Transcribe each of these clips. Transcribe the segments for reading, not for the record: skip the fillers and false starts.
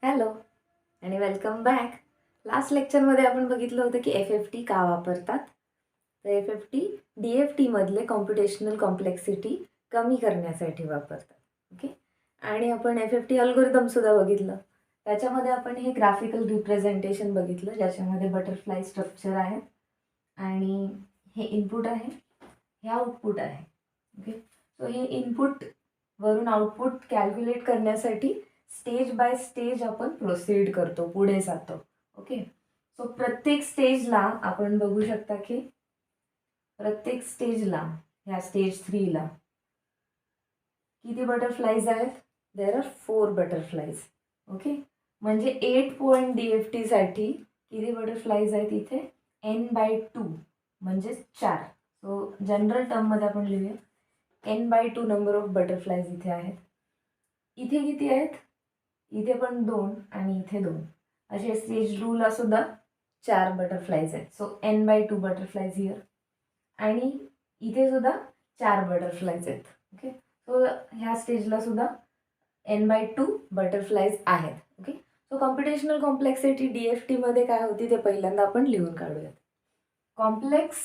Hello आणि welcome back. Last लेक्चरमध्ये आपण बघितलं होतं की FFT का वापरतात. तर FFT DFTमधले कॉम्प्युटेशनल कॉम्प्लेक्सिटी कमी करण्यासाठी वापरतात. ओके. आणि आपण FFT अल्गोरिदमसुद्धा बघितलं. त्याच्यामध्ये आपण हे ग्राफिकल रिप्रेझेंटेशन बघितलं, ज्याच्यामध्ये बटरफ्लाय स्ट्रक्चर आहे आणि हे इनपुट आहे, हे आउटपुट आहे. ओके. सो हे इनपुट वरून आउटपुट कॅल्क्युलेट करण्यासाठी स्टेज बाय स्टेज आपण प्रोसीड करतो, पुढे जातो. ओके. सो प्रत्येक स्टेजला आपण बघू शकता की प्रत्येक स्टेजला, ह्या स्टेज 3 ला किती बटरफ्लाईज आहेत? There are 4 butterflies. ओके. म्हणजे 8 पॉईंट DFT साठी किती बटरफ्लाईज आहेत इथे? n/2 म्हणजे 4. सो जनरल टर्ममध्ये आपण लिहूया n/2 नंबर ऑफ बटरफ्लाईज इथे आहेत. इथे किती आहेत? इथे पण 2 आणि इथे 2. असे स्टेज 2 ला सुद्धा 4 बटरफ्लाईज आहेत. So n/2 butterflies here. आणि इथे सुद्धा 4 बटरफ्लाईज आहेत. ओके. सो ह्या स्टेजला सुद्धा n/2 बटरफ्लाईज आहेत. Okay. So computational complexity DFT मध्ये काय होती ते पहिल्यांदा आपण लिहून काढूयात. कॉम्प्लेक्स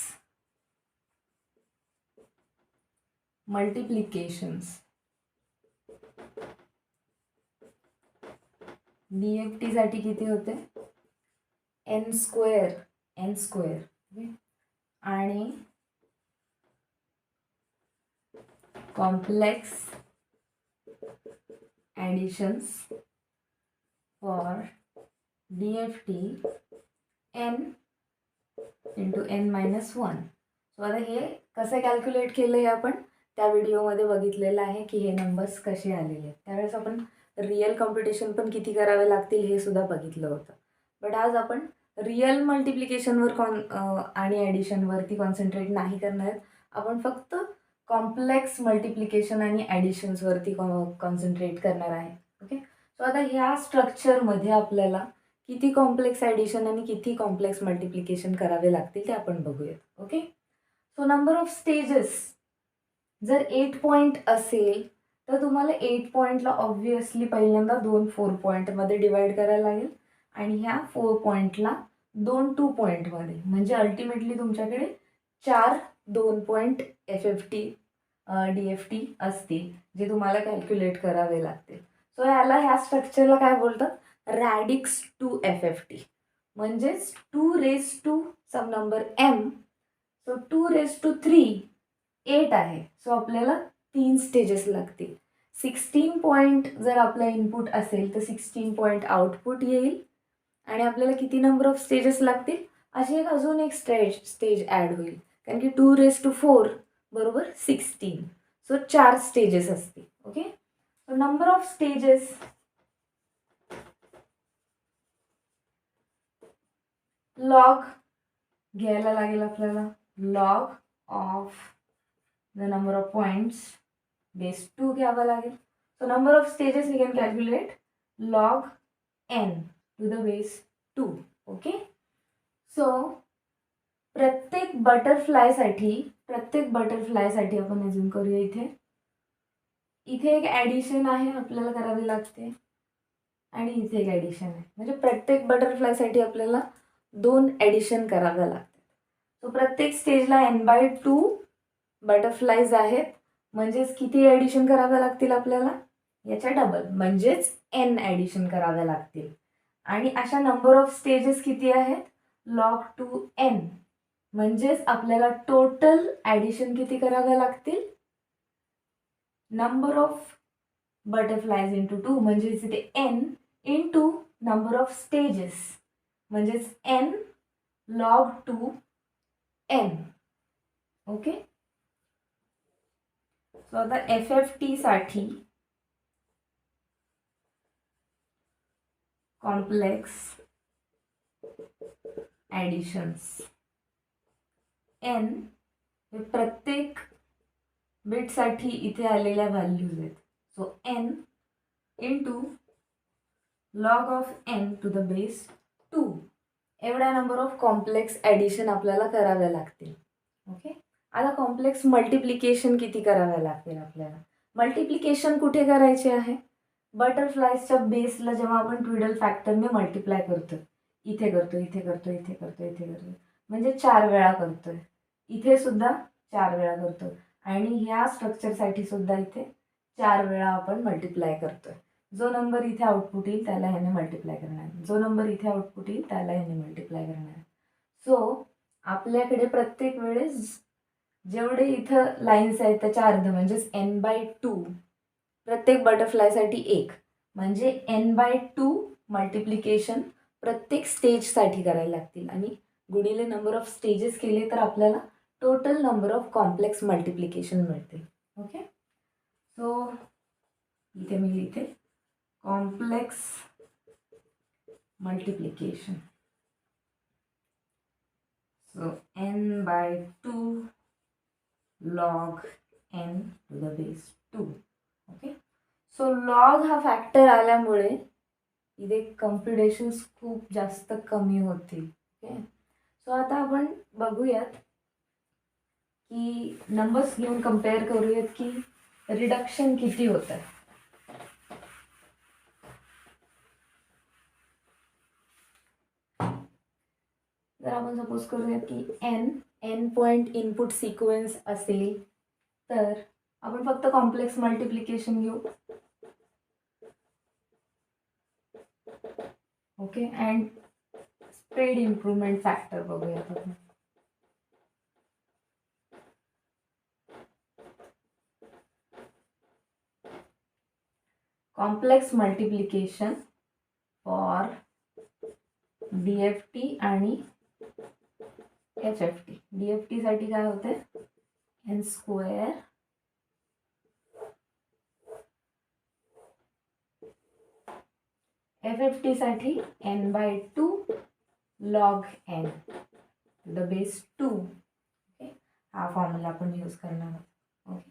मल्टिप्लिकेशन्स DFT साठी किती होते? n square. आणि complex additions for DFT n × n-1. So आता हे कसं कॅल्क्युलेट केलं हे आपण त्या व्हिडिओमध्ये बघितलेलं आहे की हे नंबर्स कसे आलेले आहेत. त्यावेळेस आपण रिअल कॉम्प्युटेशन पण किती करावे लागतील हे सुद्धा बघितलं होतं. बट आज आपण रिअल मल्टिप्लिकेशनवर आणि ॲडिशनवरती कॉन्सन्ट्रेट नाही करणार आहेत. आपण फक्त कॉम्प्लेक्स मल्टिप्लिकेशन आणि ॲडिशन्सवरती कॉन्सन्ट्रेट करणार आहे. ओके. सो आता ह्या स्ट्रक्चरमध्ये आपल्याला किती कॉम्प्लेक्स ॲडिशन आणि किती कॉम्प्लेक्स मल्टिप्लिकेशन करावे लागतील ते आपण बघूयात. Okay. So number of stages जर 8 पॉईंट असेल तर तुम्हाला 8 पॉईंटला ऑब्व्हियसली पहिल्यांदा 2 4 पॉईंटमध्ये डिवाईड करायला लागेल आणि ह्या 4 पॉईंटला 2 2 पॉईंटमध्ये, म्हणजे अल्टिमेटली तुमच्याकडे 4 2 पॉईंट FFT DFT असतील जे तुम्हाला कॅल्क्युलेट करावे लागतील. सो ह्या स्ट्रक्चरला काय बोलतात? रॅडिक्स टू FFT. म्हणजेच 2 सम नंबर m. सो 2 3 8 आहे. सो आपल्याला 3 स्टेजेस लागतील. 16 पॉईंट जर आपला इनपुट असेल तर 16 पॉईंट आउटपुट येईल आणि आपल्याला किती नंबर ऑफ स्टेजेस लागतील? अशी अजून एक स्टेज ॲड होईल, कारण की 2 4 बरोबर 16. सो 4 स्टेजेस असतील. Okay. So number of stages log घ्यायला लागेल आपल्याला. Log of the number of points base 2 घ्यावा लागेल. So number of stages we can calculate log n to the base 2. Okay. So प्रत्येक बटरफ्लायसाठी आपण अजून करूया. इथे एक ॲडिशन आहे आपल्याला करावी लागते आणि इथे एक ॲडिशन आहे. म्हणजे प्रत्येक बटरफ्लायसाठी आपल्याला 2 ॲडिशन कराव्या लागतात. सो प्रत्येक स्टेजला n/2 बटरफ्लाईज आहेत, म्हणजेच किती ॲडिशन कराव्या लागतील आपल्याला? याच्या डबल, म्हणजेच n ॲडिशन कराव्या लागतील. आणि अशा नंबर ऑफ स्टेजेस किती आहेत? log 2n. म्हणजेच आपल्याला टोटल ॲडिशन किती कराव्या लागतील? नंबर ऑफ बटरफ्लाईज इंटू 2, म्हणजेच इथे n into number of stages, म्हणजेच n log 2n. Okay. So आता FFT साठी कॉम्प्लेक्स ॲडिशन्स n हे प्रत्येक बिटसाठी इथे आलेल्या व्हॅल्यूज आहेत. So n into log of n to the base 2 एवढा नंबर ऑफ कॉम्प्लेक्स ॲडिशन आपल्याला कराव्या लागतील. ओके. आता कॉम्प्लेक्स मल्टिप्लिकेशन किती कराव्या लागतील आपल्याला? मल्टिप्लिकेशन कुठे करायचे आहे? बटरफ्लायच्या बेसला जेव्हा आपण ट्विडल फॅक्टरने मल्टिप्लाय करतो, इथे करतो, इथे करतो, इथे करतो, इथे करतो, म्हणजे 4 वेळा करतोय, इथे सुद्धा 4 वेळा करतो, आणि ह्या स्ट्रक्चरसाठी सुद्धा इथे 4 वेळा आपण मल्टिप्लाय करतोय. जो नंबर इथे आउटपुट येईल त्याला ह्याने मल्टिप्लाय करणार, जो नंबर इथे आउटपुट येईल त्याला ह्याने मल्टिप्लाय करणार. सो आपल्याकडे प्रत्येक वेळेस जेवढे इथं लाईन्स आहेत त्याच्या अर्ध म्हणजेच n/2 प्रत्येक बटरफ्लायसाठी 1, म्हणजे n/2 मल्टिप्लिकेशन प्रत्येक स्टेजसाठी करायला लागतील, आणि गुणिले नंबर ऑफ स्टेजेस केले तर आपल्याला total number of complex multiplication मिळते. ओके, सो इथे मी लिहिते complex multiplication. So n/2 log n to the base 2. Okay, so log हा फॅक्टर आल्यामुळे इथे कम्प्युटेशन्स खूप जास्त कमी होतील. ओके, सो आता आपण बघूयात की नंबर्स घेऊन कम्पेअर करूयात की रिडक्शन किती होतं. जर आपण सपोज करूयात की n पॉइंट इनपुट सिक्वेन्स असेल तर आपण फक्त कॉम्प्लेक्स मल्टिप्लिकेशन घेऊ. Okay, and spread improvement factor बघूयात आपण. कॉम्प्लेक्स मल्टिप्लिकेशन फॉर DFT आणि HFT. DFT साठी काय होते n², FFT साठी n/2 log n to the base 2. Okay, हा फॉर्म्युला आपण यूज करणार आहोत. ओके,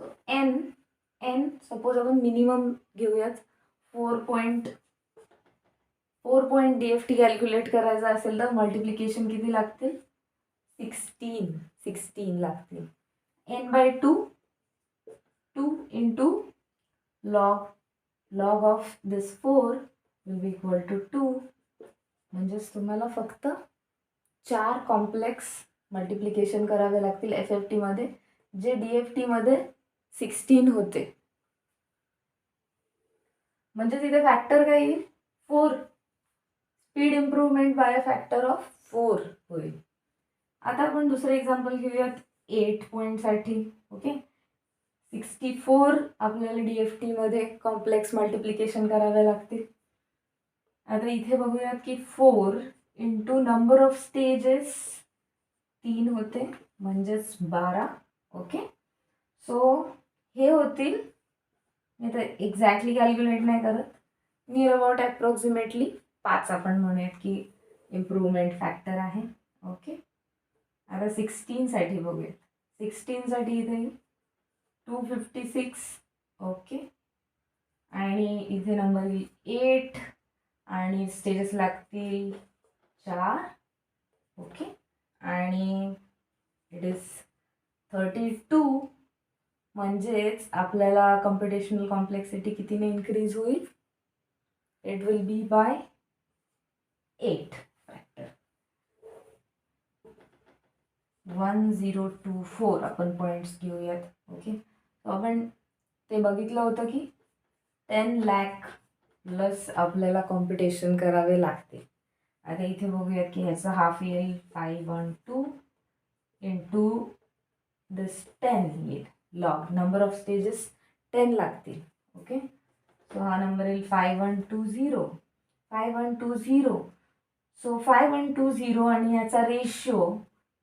सो n सपोज आपण मिनिमम घेऊयात 4 DFT कॅल्क्युलेट करायचं असेल तर मल्टिप्लिकेशन किती लागतील, 16 लागतील. n/2 2 into log of this 4 will be equal to 2. म्हणजेच तुम्हाला फक्त 4 कॉम्प्लेक्स मल्टिप्लिकेशन करावे लागतील FFT मध्ये, जे DFT मध्ये 16 होते. म्हणजे तिथे फॅक्टर काय येईल, 4. Speed improvement by a factor of 4 होईल. आता आपण दुसरं एक्झाम्पल घेऊयात 8 पॉईंटसाठी. ओके, 64 आपल्याला DFT मध्ये कॉम्प्लेक्स मल्टिप्लिकेशन करावे लागतील. आता इथे बघूयात की 4 इंटू नंबर ऑफ स्टेजेस 3 होते, म्हणजेच 12. ओके, सो हे होतील, मी तर एक्झॅक्टली कॅल्क्युलेट नाही करत, नियर अबाउट ॲप्रॉक्सिमेटली 5 आपण म्हणूयात की इम्प्रूव्हमेंट फॅक्टर आहे. ओके, आता 16 साठी बघूयात. 16 साठी इथे 256. ओके, आणि इथे नंबर 8 आणि स्टेजेस लागतील 4. ओके, आणि इट इज 32. म्हणजेच आपल्याला कम्प्युटेशनल कॉम्प्लेक्सिटी कितीने इन्क्रीज होईल, it will be by 8 factor. 1024 आपण पॉईंट्स घेऊयात. ओके, सो आपण ते बघितलं होतं की 10 लाख प्लस आपल्याला कॉम्प्युटेशन करावे लागते. आता इथे बघूयात की ह्याचा हाफ येईल 512 इंटू दिस 10 येईल. लॉग नंबर ऑफ स्टेजेस 10 लागतील. ओके, सो हा नंबर येईल 5120. सो 5120 आणि याचा रेशिओ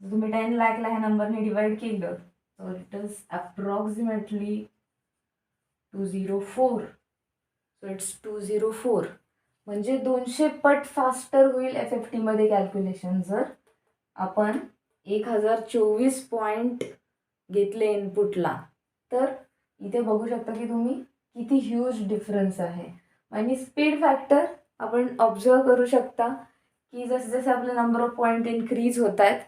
जर तुम्ही 10 लाखला ह्या नंबरने डिवाइड केलं तर it is approximately 204. So it's 204. म्हणजे 200 पट फास्टर होईल FFT मध्ये कॅल्क्युलेशन जर आपण 1024 पॉईंट घेतले इनपुटला. तर इथे बघू शकता की तुम्ही किती ह्यूज डिफरन्स आहे. आणि स्पीड फॅक्टर आपण ऑब्झर्व करू शकता की जसं आपले नंबर ऑफ पॉईंट इन्क्रीज होत आहेत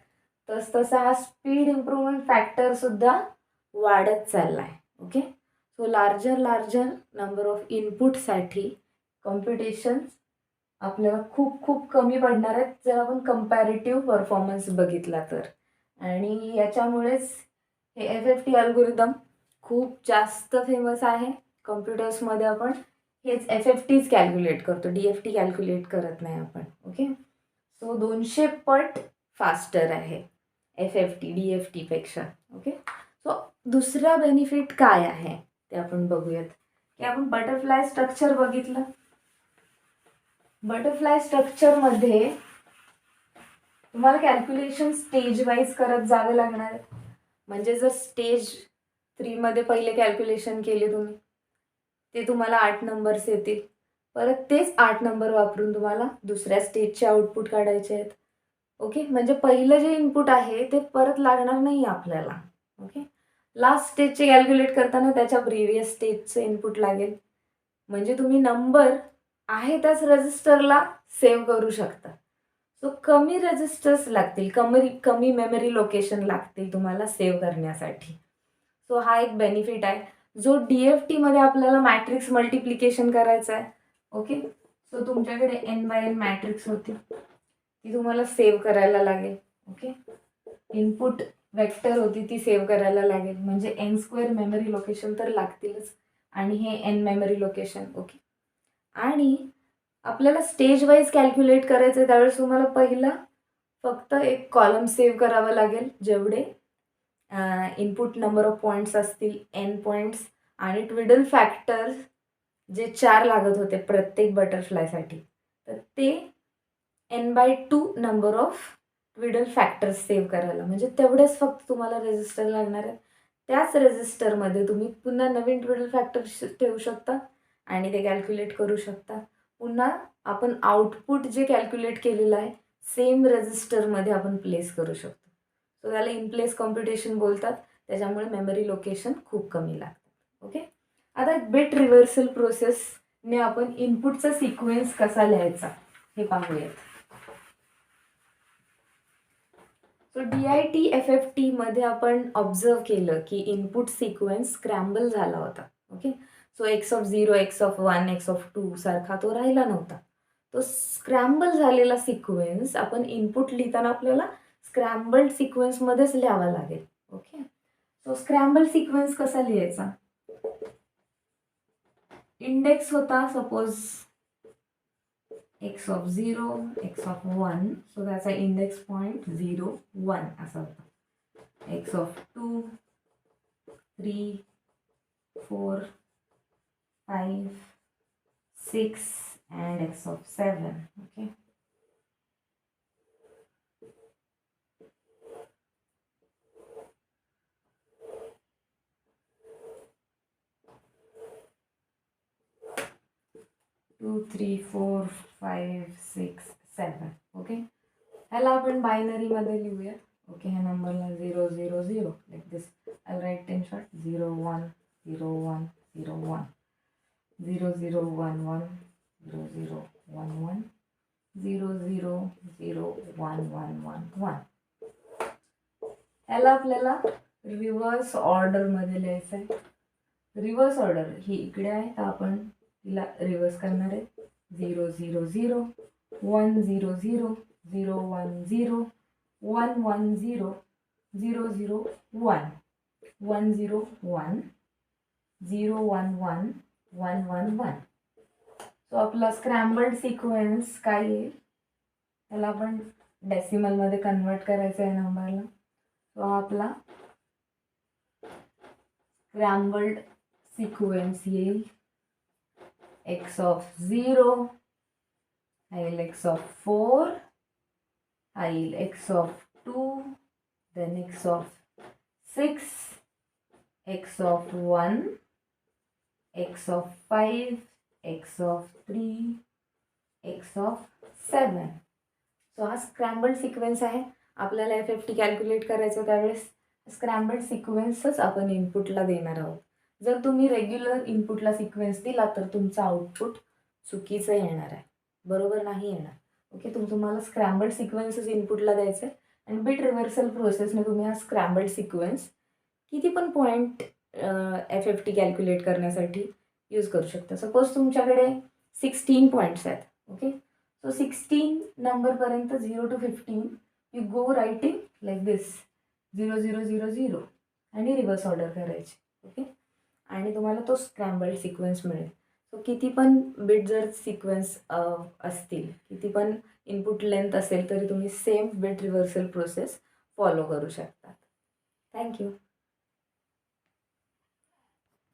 तसं हा स्पीड इम्प्रूव्हमेंट फॅक्टर सुद्धा वाढत चालला आहे. Okay, so larger number of इनपुटसाठी कॉम्पिटिशन आपल्याला खूप खूप कमी पडणार आहेत जर आपण कंपॅरेटिव्ह परफॉर्मन्स बघितला तर. आणि याच्यामुळेच हे FFT अल्गोरिदम खूप जास्त फेमस आहे. कॉम्प्युटर्समध्ये आपण हेच FFTच कॅल्क्युलेट करतो, DFT कॅल्क्युलेट करत नाही आपण. ओके, सो 200 पट फास्टर आहे FFT DFT पेक्षा. ओके, सो दुसरा बेनिफिट काय आहे ते आपण बघूयात. की आपण बटरफ्लाय स्ट्रक्चर बघितलं. बटरफ्लाय स्ट्रक्चरमध्ये तुम्हाला कॅल्क्युलेशन स्टेज वाईज करत जावे लागणार आहे. म्हणजे जर स्टेज 3 मध्ये पहिले कॅल्क्युलेशन केले तुम्ही, ते तुम्हाला 8 नंबर्स येतील. परत तेच 8 नंबर वापरून तुम्हाला दुसऱ्या स्टेजचे आउटपुट काढायचे आहेत. ओके, म्हणजे पहिलं जे इनपुट आहे ते परत लागणार नाही आपल्याला. ओके, लास्ट स्टेजचे कॅल्क्युलेट करताना त्याच्या प्रिव्हियस स्टेजचं इनपुट लागेल. म्हणजे तुम्ही नंबर आहे त्याच रजिस्टरला सेव्ह करू शकता. सो कमी रजिस्टर्स लागतील, कमी मेमरी लोकेशन लागतील तुम्हाला सेव्ह करण्यासाठी. सो हा एक बेनिफिट आहे जो DFT मध्ये आपल्याला मॅट्रिक्स मल्टिप्लिकेशन करायचं आहे. ओके, सो तुमच्याकडे n/n मॅट्रिक्स होती, ती तुम्हाला सेव्ह करायला लागेल. ओके, इनपुट वेक्टर होती ती सेव्ह करायला लागेल. म्हणजे n² मेमरी लोकेशन तर लागतीलच आणि हे n मेमरी लोकेशन. ओके, आणि आपल्याला स्टेज वाईज कॅल्क्युलेट करायचं आहे त्यावेळेस तुम्हाला पहिला फक्त एक कॉलम सेव्ह करावा लागेल. जेवढे इनपुट नंबर ऑफ पॉईंट्स असतील n पॉईंट्स आणि ट्विडल फॅक्टर जे 4 लागत होते प्रत्येक बटरफ्लायसाठी, तर ते n/2 number of twiddle factors save करायला. म्हणजे तेवढेच फक्त तुम्हाला रेजिस्टर लागणार आहे. त्याच रेजिस्टरमध्ये तुम्ही पुन्हा नवीन ट्विडल फॅक्टर ठेवू शकता आणि ते कॅल्क्युलेट करू शकता. पुन्हा आपण आउटपुट जे कॅल्क्युलेट केलेलं आहे सेम रजिस्टरमध्ये आपण प्लेस करू शकतो. सो त्याला इन प्लेस कॉम्प्युटेशन बोलतात. त्याच्यामुळे मेमरी लोकेशन खूप कमी लागतात. ओके, आता बिट रिव्हर्सल प्रोसेसने आपण इनपुटचा सिक्वेन्स कसा लिहायचा हे पाहूयात. सो DIT FFT मध्ये आपण ऑब्झर्व केलं की इनपुट सिक्वेन्स स्क्रॅम्बल झाला होता. Okay, so x(0), x(1), x(2) सारखा तो राहिला नव्हता. तो स्क्रॅम्बल झालेला सिक्वेन्स आपण इनपुट लिहिताना आपल्याला स्क्रॅम्बल्ड सिक्वेन्समध्येच लिहावा लागेल. ओके, सो स्क्रॅम्बल सिक्वेन्स कसा लिहायचा. इंडेक्स होता सपोज x(0), x(1), सो त्याचा इंडेक्स पॉइंट 0, 1 असा होता. x(2), 3, 4, 5, 6 and x(7). Okay, to 3 4 5 6 7. Okay, ह्याला आपण बायनरीमध्ये लिहूया. ओके, ह्या नंबरला 0 0 0 like this. I write in short 0 1 0 1 0 1 0 0 1 1 0 0 1 1 0 0 0 1 1 1 1. ह्याला आपल्याला रिव्हर्स ऑर्डरमध्ये लिहायचं आहे. रिव्हर्स ऑर्डर ही इकडे आहे तर आपण तिला रिव्हर्स करणार आहे. 0 0 0 1 0 0 0 1 0 1 1 0 0 0 1 1 0 1 0 1 1 1 1 1. सो आपला स्क्रॅम्बल्ड सिक्वेन्स काय येईल त्याला आपण डेसिमलमध्ये कन्वर्ट करायचं आहे नंबरला. सो आपला स्क्रॅम्बल्ड सिक्वेन्स येईल x(0), हा येईल x(4), हा येईल x(2), then x(6), x(1), x(5), x(3), x(7). So हा स्क्रॅम्बल्ड सिक्वेन्स आहे. आपल्याला FFT कॅल्क्युलेट करायचं त्यावेळेस स्क्रॅम्बल्ड सिक्वेन्सच आपण इनपुटला देणार आहोत. जर तुम्ही रेग्युलर इनपुटला सिक्वेन्स दिला तर तुमचं आउटपुट चुकीचं येणार आहे, बरोबर नाही येणार. ओके, तुम्हाला स्क्रॅम्बल्ड सिक्वेन्सच इनपुटला द्यायचं आहे आणि बिट रिव्हर्सल प्रोसेसने तुम्ही हा स्क्रॅम्बल्ड सिक्वेन्स किती पण पॉईंट FFT कॅल्क्युलेट करण्यासाठी यूज करू शकता. सपोज तुमच्याकडे 16 पॉईंट्स आहेत. Okay, so 16 नंबरपर्यंत 0 to 15 you go writing like दिस 0 0 0 0 आणि रिव्हर्स ऑर्डर करायची. ओके, आणि तुम्हाला तो स्क्रॅम्बल्ड सिक्वेन्स मिळेल. सो किती पण बिट जर सिक्वेन्स असतील, किती पण इनपुट लेंथ असेल, तरी तुम्ही same bit reversal process follow करू शकता. थँक्यू.